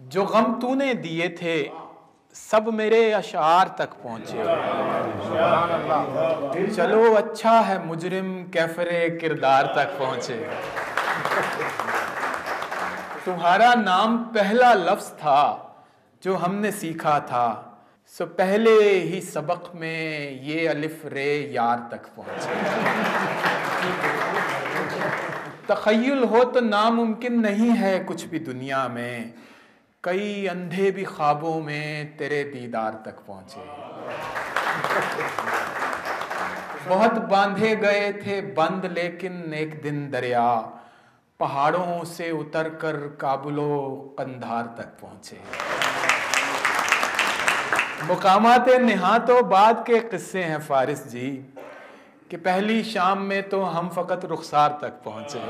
जो गम तूने दिए थे सब मेरे अशार तक पहुंचे। चलो अच्छा है मुजरिम कैफरे किरदार तक पहुंचे। तुम्हारा नाम पहला लफ्ज था जो हमने सीखा था, सो पहले ही सबक में ये अलिफ रे यार तक पहुंचे। तखय्युल हो तो नामुमकिन नहीं है कुछ भी दुनिया में, कई अंधे भी ख्वाबों में तेरे दीदार तक पहुंचे। बहुत बांधे गए थे बंद लेकिन एक दिन दरिया, पहाड़ों से उतरकर काबुलो कंधार तक पहुंचे। मुकामात निहातो बाद के किस्से हैं फारिस जी, कि पहली शाम में तो हम फकत रुखसार तक पहुंचे।